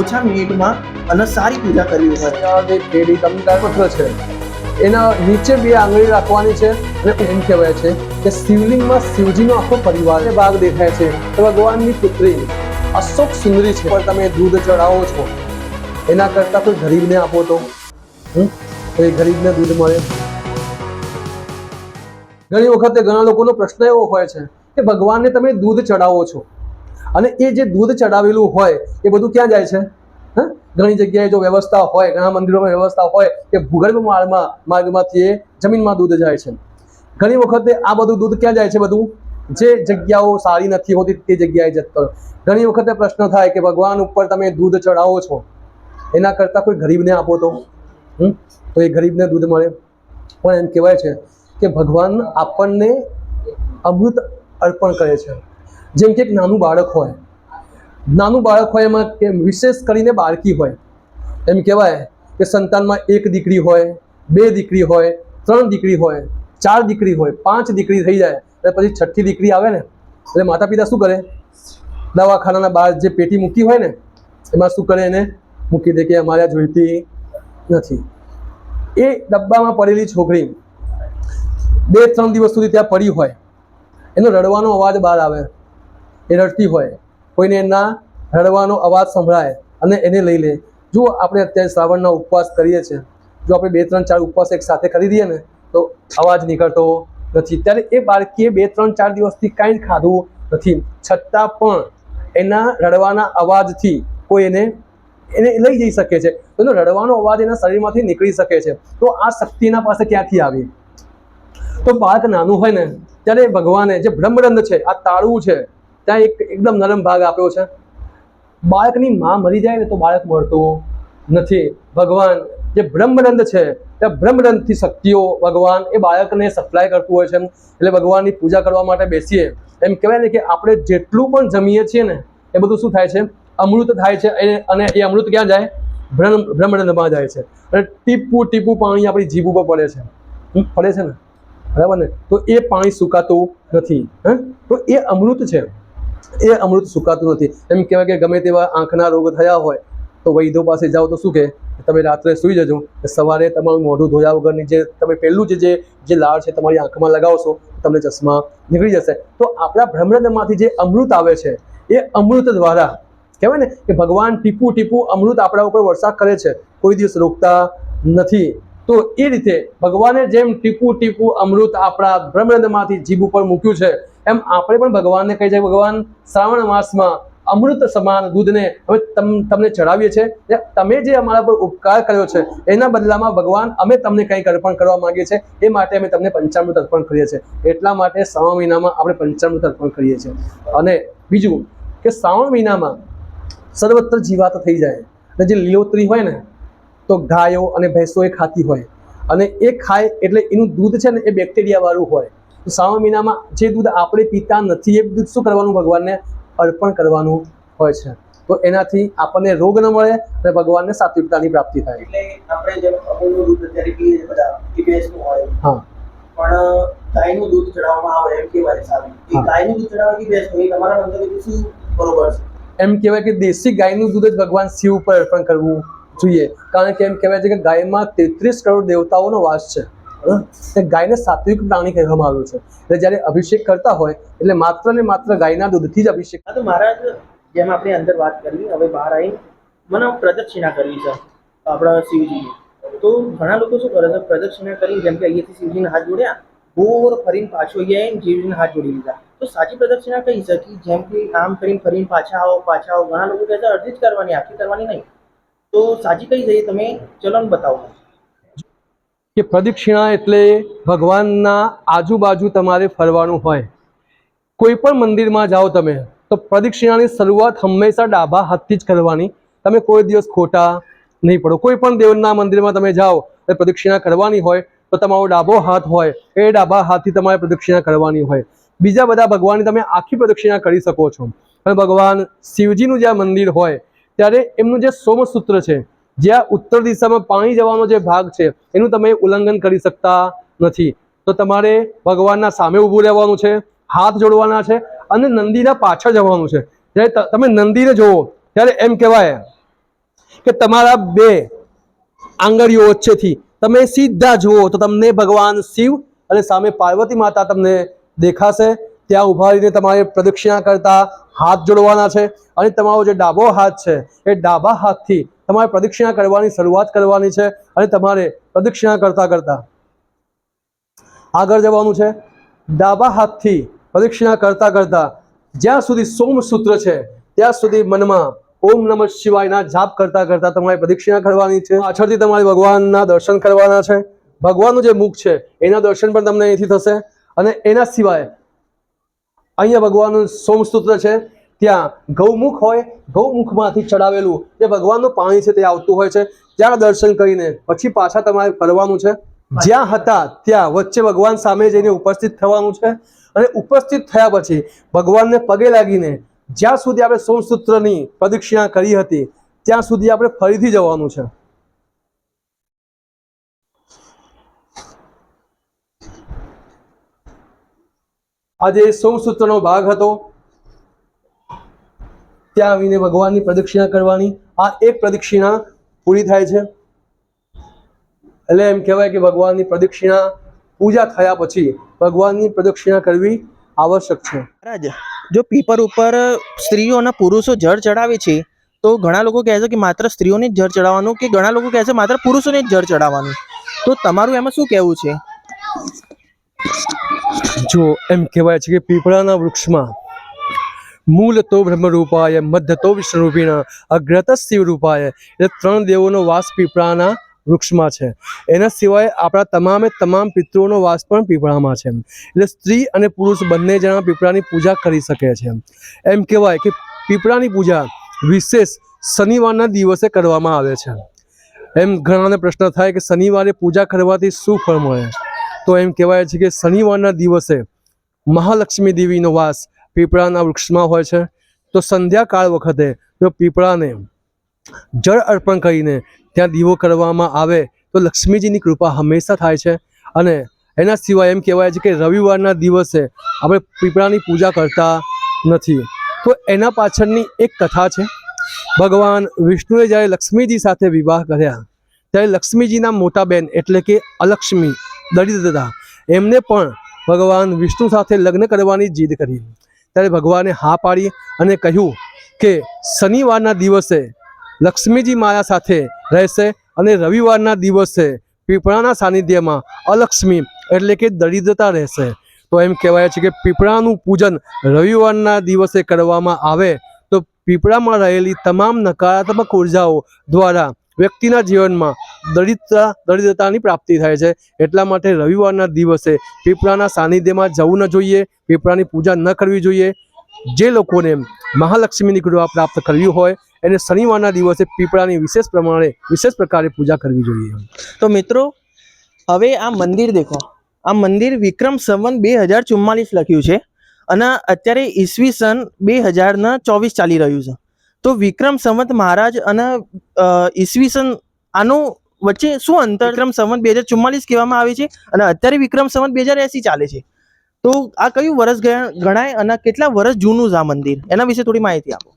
ઓછા મિનિટમાં અને સારી પૂજા કરવી હોય। જે પેઢી કંકાપત્ર છે એના નીચે 2 આંગળી રાખવાની છે અને એમ કહેવાય છે કે શિવલિંગમાં શિવજીનો આખો પરિવાર ભાગ દેખાય છે। તો ભગવાનની પુત્રી અશોક સુંદરી છે, પણ તમે દૂધ ચડાવો છો એના કરતાં કોઈ ગરીબને આપો તો કોઈ ગરીબને દૂધ મળે। ઘણી વખતે ઘણા લોકોનો પ્રશ્ન એવો હોય છે કે ભગવાનને તમે દૂધ ચડાવો છો અને એ જે દૂધ ચડાવેલું હોય એ બધું ક્યાં જાય છે? ઘણી જગ્યાએ જો વ્યવસ્થા હોય, ઘણા મંદિરોમાં વ્યવસ્થા હોય કે ભૂગર્ભ માર્ગમાંથી એ જમીનમાં દૂધ જાય છે। ઘણી વખતે આ બધું દૂધ ક્યાં જાય છે? બધું જે જગ્યાઓ સારી નથી હોતી તે જગ્યાએ જતો। ઘણી વખતે પ્રશ્ન થાય કે ભગવાન ઉપર તમે દૂધ ચડાવો છો એના કરતાં કોઈ ગરીબને આપો તો એ ગરીબને દૂધ મળે। પણ એમ કહેવાય છે કે ભગવાન આપણને અમૃત અર્પણ કરે છે। જેમ કે એક નાનું બાળક હોય, એમાં વિશેષ કરીને બાળકી હોય, એમ કહેવાય કે સંતાનમાં 1 દીકરી હોય, 2 દીકરી હોય, 3 દીકરી હોય, 4 દીકરી હોય, 5 દીકરી થઈ જાય અને પછી 6ઠ્ઠી દીકરી આવે ને એટલે માતા પિતા શું કરે? દવાખાનાના બહાર જે પેટી મૂકી હોય ને એમાં શું કરે? એને મૂકી દે કે અમારે જોઈતી નથી। એ ડબ્બામાં પડેલી છોકરી 2-3 દિવસ સુધી ત્યાં પડી હોય, એનો રડવાનો અવાજ બહાર આવે, એ રડતી હોય, કોઈને એના રડવાનો અવાજ સંભળાય અને એને લઈ લે। જો આપણે અત્યારે શ્રાવણના ઉપવાસ કરીએ છીએ, જો આપણે 2, 3, 4 ઉપવાસ એક સાથે કરી દઈએ ને તો અવાજ નીકળતો નથી। ત્યારે એ બાળકીએ 2, 3, 4 દિવસથી કાંઈ ખાધું નથી, છતાં પણ એના રડવાના અવાજથી કોઈ એને લઈ જઈ શકે છે, એનો રડવાનો અવાજ એના શરીરમાંથી નીકળી શકે છે। તો આ શક્તિ એના પાસે ક્યાંથી આવી? તો બાળક નાનું હોય ને ત્યારે ભગવાને જે બ્રહ્મરંધ છે, આ તાળવું છે, ત્યાં એકદમ નરમ ભાગ આપ્યો છે। બાળકની માં મરી જાય ને તો બાળક મળતું નથી। ભગવાન જે બ્રહ્મરંધ છે ત્યાં બ્રહ્મરંધથી શક્તિઓ ભગવાન એ બાળકને સપ્લાય કરતું હોય છે। એટલે ભગવાનની પૂજા કરવા માટે બેસીએ એમ કહેવાય ને કે આપણે જેટલું પણ જમીએ છીએ ને એ બધું શું થાય છે? અમૃત થાય છે અને એ અમૃત ક્યાં જાય? બ્રહ્મરંધમાં જાય છે અને ટીપું ટીપું પાણી આપણી જીભ ઉપર પડે છે ને, બરાબર ને? તો એ પાણી સુકાતું નથી। તો એ અમૃત છે, એ અમૃત સુકાતું નથી। એમ કહેવાય કે ગમે તેવા આંખના રોગ થયા હોય તો વૈદ્યો પાસે જાઓ તો શું કહે? તમે રાત્રે સૂઈ જજો, સવારે તમારું મોઢું ધોયા વગરની જે તમે પહેલું જે લાળ છે તમારી આંખમાં લગાવશો તમને ચશ્મા નીકળી જશે। તો આપણા બ્રહ્મરંધમાંથી જે અમૃત આવે છે એ અમૃત દ્વારા કહેવાય ને કે ભગવાન ટીપું ટીપું અમૃત આપણા ઉપર વરસાદ કરે છે, કોઈ દિવસ રોકતા નથી। તો એ રીતે ભગવાને જેમ ટીપું ટીપું અમૃત આપણા બ્રહ્મરંધમાંથી જીભ ઉપર મૂક્યું છે એમ આપણે પણ ભગવાનને કહી છે ભગવાન શ્રાવણ માસમાં અમૃત સમાન દૂધને હવે તમને ચડાવીએ છીએ। તમે જે અમારા પર ઉપકાર કર્યો છે એના બદલામાં ભગવાન અમે તમને કંઈક અર્પણ કરવા માંગીએ છીએ, એ માટે અમે તમને પંચામૃત અર્પણ કરીએ છીએ। એટલા માટે શ્રાવણ મહિનામાં આપણે પંચામૃત અર્પણ કરીએ છીએ। અને બીજું કે શ્રાવણ મહિનામાં સર્વત્ર જીવાત થઈ જાય અને જે લીલોતરી હોય ને તો ગાયો અને ભેંસો એ ખાતી હોય અને એ ખાય એટલે એનું દૂધ છે ને એ બેક્ટેરિયાવાળું હોય। તો શ્રાવણ મહિનામાં જે દૂધ આપણે પીતા નથી એ દૂધ શું કરવાનું? ભગવાનને અર્પણ કરવાનું હોય છે। તો એનાથી આપણને રોગ ન મળે અને ભગવાનને સાત્વિકતાની પ્રાપ્તિ થાય। એટલે આપણે જેમ અમૂલનું દૂધ અત્યારે પીએ છીએ બધા, એ ભેંસનું હોય, હા, પણ ગાયનું દૂધ ચડાવવામાં આવે એમ કહેવાય સારું, એ ગાયનું દૂધ ચડાવવાથી ભેંસનું, એ તમારા મંતવ્યથી શું બરોબર છે? એમ કહેવાય કે દેશી ગાયનું દૂધ જ ભગવાન શિવ ઉપર અર્પણ કરવું જોઈએ। કારણ કે એમ કહેવાય છે કે ગાયમાં 33 કરોડ દેવતાઓનો વાસ છે। ગાયને સાત્વિક પ્રાણી કહેવામાં આવ્યું છે। એટલે જ્યારે અભિષેક કરતા હોય એટલે માત્ર ને માત્ર ગાયના દૂધથી જ અભિષેક। હા, તો મહારાજ જેમ આપણે અંદર વાત કરી, હવે બહાર આવી મને પ્રદક્ષિણા કરવી છે આપણા શિવજીની। તો ઘણા લોકો શું કરે છે, પ્રદક્ષિણા કરી જેમ કે અહીંયાથી શિવજીને હાથ જોડ્યા, ગોળ ફરીને પાછો અહીંયા આવીને શિવજીને હાથ જોડી લીધા। તો સાચી પ્રદક્ષિણા કઈ છે કે જેમ કે આમ કરીને ફરીને પાછા આવો ઘણા લોકો કહે છે અડધી જ કરવાની, આખી કરવાની નહીં। તો સાચી કઈ છે તમે ચલો ને બતાવો। કે પ્રદક્ષિણા એટલે ભગવાનના આજુબાજુ તમારે ફરવાનું હોય। કોઈ પણ મંદિરમાં જાઓ તમે તો પ્રદક્ષિણાની શરૂઆત હંમેશા ડાબા હાથથી જ કરવાની। તમે કોઈ દિવસ ખોટા નહીં પડો। કોઈ પણ દેવના મંદિરમાં તમે જાઓ તો પ્રદક્ષિણા કરવાની હોય તો તમારો ડાબો હાથ હોય એ ડાબા હાથથી તમારે પ્રદક્ષિણા કરવાની હોય। બીજા બધા ભગવાનની તમે આખી પ્રદક્ષિણા કરી શકો છો, પણ ભગવાન શિવજીનું જ્યાં મંદિર હોય ત્યારે એમનું જે સોમસૂત્ર છે, જ્યાં ઉત્તર દિશામાં પાણી જવાનો જે ભાગ છે એનું તમે ઉલ્લંઘન કરી શકતા નથી। તો તમારે ભગવાનના સામે ઊભું રહેવાનું છે, હાથ જોડવાના છે અને નંદીના પાછળ જવાનું છે। જ્યારે તમે નંદીને જોવો ત્યારે એમ કહેવાય કે તમારા બે આંગળીઓ વચ્ચેથી તમે સીધા જુઓ તો તમને ભગવાન શિવ અને સામે પાર્વતી માતા તમને દેખાશે. ત્યાં ઉભા રહીને તમારે પ્રદક્ષિણા કરતા હાથ જોડવાના છે અને તમારો જે ડાબો હાથ છે એ ડાબા હાથથી તમારે પ્રદક્ષિણા કરવાની શરૂઆત કરવાની છે અને તમારે પ્રદક્ષિણા કરતા કરતા આગળ જવાનું છે. ડાબા હાથથી પ્રદક્ષિણા કરતા કરતા જ્યાં સુધી સોમ સૂત્ર છે ત્યાં સુધી મનમાં ઓમ નમઃ શિવાયના જાપ કરતા કરતા તમારે પ્રદક્ષિણા કરવાની છે. પાછળથી તમારે ભગવાનના દર્શન કરવાના છે. ભગવાનનું જે મુખ છે એના દર્શન પણ તમને અહીંથી થશે. અને એના સિવાય અહીંયા ભગવાનનું સોમસૂત્ર છે, ત્યાં ગૌમુખ હોય, ગૌમુખમાંથી ચડાવેલું જે ભગવાનનું પાણી છે તે આવતું હોય છે. ત્યાં દર્શન કરીને પછી પાછા તમારે ફરવાનું છે. જ્યાં હતા ત્યાં વચ્ચે ભગવાન સામે જઈને ઉપસ્થિત થવાનું છે અને ઉપસ્થિત થયા પછી ભગવાનને પગે લાગીને જ્યાં સુધી આપણે સોમસૂત્રની પ્રદક્ષિણા કરી હતી ત્યાં સુધી આપણે ફરીથી જવાનું છે. આજે સોમસૂત્રનો ભાગ હતો. ત્યાં આવીને ભગવાનની પ્રદક્ષિણા કરવાની. આ એક પ્રદક્ષિણા પૂરી થાય છે એટલે એમ કહેવાય કે ભગવાનની પ્રદક્ષિણા પૂજા થયા પછી ભગવાનની પ્રદક્ષિણા કરવી આવશ્યક છે. મહારાજ, જો પીપર ઉપર સ્ત્રીઓ અને પુરુષો જળ ચડાવે છે તો ઘણા લોકો કહે છે કે માત્ર સ્ત્રીઓને જ જળ ચડાવવાનું, કે ઘણા લોકો કહે છે માત્ર પુરુષોને જ જળ ચડાવવાનું. તો તમારું એમાં શું કહેવું છે? જો એમ કહેવાય છે કે પીપળાના વૃક્ષમાં મૂળ તો બ્રહ્મરૂપાય, મધ્ય તો વિષ્ણુરૂપિણ, અગ્રત શિવરૂપાય, એ ત્રણ દેવોનો વાસ પીપળાના વૃક્ષમાં છે. એના સિવાય આપણા તમામે તમામ પિતૃઓનો વાસ પણ પીપળામાં છે. એટલે સ્ત્રી અને પુરુષ બંને જણા પીપળાની પૂજા કરી શકે છે. એમ કહેવાય કે પીપળાની પૂજા વિશેષ શનિવારના દિવસે કરવામાં આવે છે. એમ ઘણાને પ્રશ્ન થાય કે શનિવારે પૂજા કરવાથી શું ફળ મળે? તો એમ કહેવાય છે કે શનિવારના દિવસે મહાલક્ષ્મી દેવીનો વાસ પીપળાના વૃક્ષમાં હોય છે. તો સંધ્યાકાળ વખતે જો પીપળાને જળ અર્પણ કરીને ત્યાં દીવો કરવામાં આવે તો લક્ષ્મીજીની કૃપા હંમેશા થાય છે. અને એના સિવાય એમ કહેવાય છે કે રવિવારના દિવસે આપણે પીપળાની પૂજા કરતા નથી. તો એના પાછળની એક કથા છે. ભગવાન વિષ્ણુએ જ્યારે લક્ષ્મીજી સાથે વિવાહ કર્યા ત્યારે લક્ષ્મીજીના મોટા બેન એટલે કે અલક્ષ્મી દરિદ્રતા એમને પણ ભગવાન વિષ્ણુ સાથે લગ્ન કરવાની જીદ કરી. ત્યારે ભગવાને હા પાડી અને કહ્યું કે શનિવારના દિવસે લક્ષ્મીજી મારા સાથે રહેશે અને રવિવારના દિવસે પીપળાના સાનિધ્યમાં અલક્ષ્મી એટલે કે દરિદ્રતા રહેશે. તો એમ કહેવાય છે કે પીપળાનું પૂજન રવિવારના દિવસે કરવામાં આવે તો પીપળામાં રહેલી તમામ નકારાત્મક ઉર્જાઓ દ્વારા વ્યક્તિના જીવનમાં દરિદ્રતાની પ્રાપ્તિ થાય છે. એટલા માટે રવિવારના દિવસે પીપળાના સાનિધ્યમાં જવું ન જોઈએ, પીપળાની પૂજા ન કરવી જોઈએ. જે લોકોને મહાલક્ષ્મીની કૃપા પ્રાપ્ત કરવી હોય એને શનિવારના દિવસે પીપળાની વિશેષ પ્રકારે પૂજા કરવી જોઈએ. તો મિત્રો, હવે આ મંદિર દેખો. આ મંદિર વિક્રમ સંવત 2044 લખ્યું છે અને અત્યારે ઈસવીસન 2024 ચાલી રહ્યું છે. તો વિક્રમ સંવત મહારાજ અને ઈસવીસન આનો વચ્ચે શું અંતર? વિક્રમ સંવત 2044 કહેવામાં આવે છે અને અત્યારે વિક્રમ સંવત 2080 ચાલે છે. તો આ કયું વર્ષ ગણાય અને કેટલા વર્ષ જૂનું છે આ મંદિર? એના વિશે થોડી માહિતી આપો.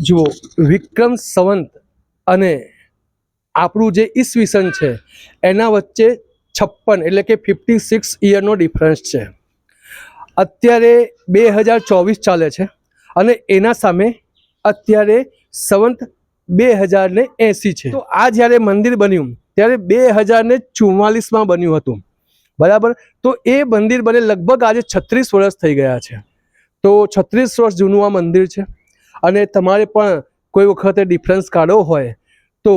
જુઓ, વિક્રમ સંવત અને આપણું જે ઈસવીસન છે એના વચ્ચે 56 એટલે કે 56 યરનો ડિફરન્સ છે. અત્યારે 2024 ચાલે છે અને એના સામે અત્યારે સંવત 2080 છે. તો આ જ્યારે મંદિર બન્યું ત્યારે 2044માં બન્યું હતું, બરાબર? તો એ મંદિર બને લગભગ આજે 36 વર્ષ થઈ ગયા છે. તો 36 વર્ષ જૂનું આ મંદિર છે. અને તમારે પણ કોઈ વખતે ડિફરન્સ કાઢવો હોય તો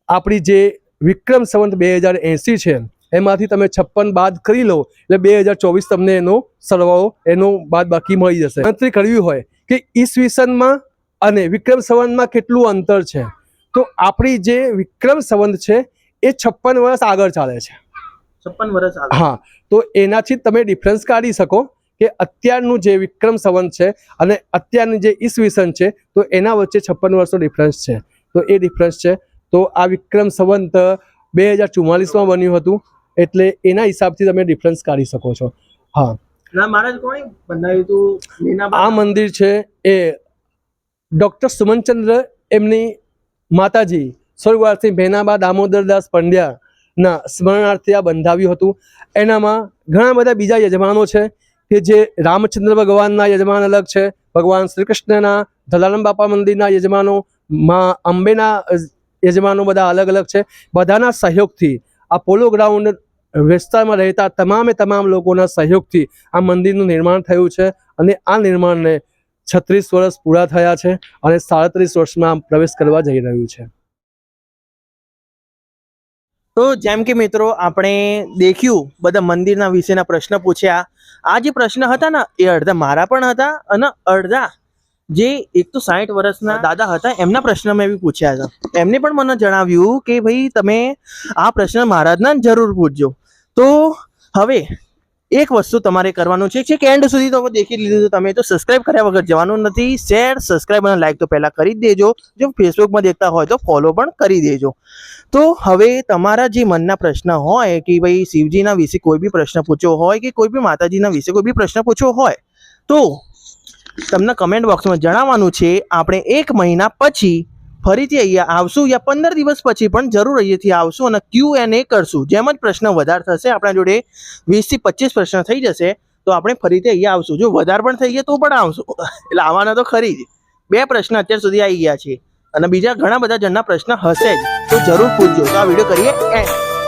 આપણી જે વિક્રમ સંવત 2080 છે એમાંથી તમે 56 બાદ કરી લો એટલે 2024 તમને એનો સરવાળો એનો બાદ બાકી મળી જશે. ગણતરી કરવી હોય કે ઈસવીસનમાં અને વિક્રમ સંવતમાં કેટલું અંતર છે તો આપણી જે વિક્રમ સંવત છે એ 56 વર્ષ આગળ ચાલે છે. 56 વર્ષ આગળ. હા, તો એનાથી તમે ડિફરન્સ કાઢી શકો કે અત્યારનું જે વિક્રમ સંવત છે અને અત્યારની જે ઈસવીસન છે તો એના વચ્ચે 56 વર્ષનો ડિફરન્સ છે. તો એ ડિફરન્સ છે. તો આ વિક્રમ સંવત 2044માં બન્યું હતું એટલે એના હિસાબથી તમે ડિફરન્સ કાઢી શકો છો. હા, ના મહારાજ કોણે બનાવ્યું હતું? આ મંદિર છે એ ડૉક્ટર સુમનચંદ્ર એમની માતાજી સ્વર્ગવાસી ભેનાબા દામોદરદાસ પંડ્યાના સ્મરણાર્થે આ બંધાવ્યું હતું. એનામાં ઘણા બધા બીજા યજમાનો છે કે જે રામચંદ્ર ભગવાનના યજમાન અલગ છે, ભગવાન શ્રી કૃષ્ણના, જલારામ બાપા મંદિરના યજમાનો, માં અંબેના યજમાનો બધા અલગ અલગ છે. બધાના સહયોગથી આ પોલો ગ્રાઉન્ડ વિસ્તારમાં રહેતા તમામ લોકોના સહયોગથી આ મંદિરનું નિર્માણ થયું છે અને આ નિર્માણને 36 વર્ષ પૂરા થયા છે અને 37 વર્ષમાં પ્રવેશ કરવા જઈ રહ્યું છે. તો જેમ કે મિત્રો આપણે દેખ્યું બધા મંદિરના વિશેના પ્રશ્ન પૂછ્યા. આ જે પ્રશ્ન હતા ને એ અડધા મારા પણ હતા અને અડધા જે એક તો 60 વર્ષના દાદા હતા એમના પ્રશ્ન મેં બી પૂછ્યા હતા. એમને પણ મને જણાવ્યું કે ભાઈ તમે આ પ્રશ્ન મહારાજના જરૂર પૂછજો. તો હવે એક વસ્તુ તમારે કરવાનું છે કે એન્ડ સુધી તો દેખી લીધું તો તમે તો સબસ્ક્રાઇબ કર્યા વગર જવાનું નથી. શેર, સબસ્ક્રાઇબ અને લાઈક તો પહેલાં કરી જ દેજો. જો ફેસબુકમાં દેખતા હોય તો ફોલો પણ કરી દેજો. તો હવે તમારા જે મનના પ્રશ્ન હોય કે ભાઈ શિવજીના વિશે કોઈ બી પ્રશ્ન પૂછ્યો હોય કે કોઈ બી માતાજીના વિશે કોઈ બી પ્રશ્ન પૂછ્યો હોય તો તમને કમેન્ટ બોક્સમાં જણાવવાનું છે. આપણે 1 મહિના પછી ફરીથી અહીંયા આવશું યા 15 દિવસ પછી પણ જરૂર અહીંયાથી આવશું અને Q&A કરશું. જેમ જ પ્રશ્ન વધારે થશે આપણા જોડે 20 થી 25 પ્રશ્ન થઈ જશે તો આપણે ફરીથી અહીંયા આવશું. જો વધારે પણ થઈ ગયા તો પણ આવશું, એટલે આવવાના તો ખરી જ. 2 પ્રશ્ન અત્યાર સુધી આવી ગયા છે અને બીજા ઘણા બધા જણના પ્રશ્ન હશે જ, તો જરૂર પૂછજો. તો આ વિડીયો કરીએ એન્ડ.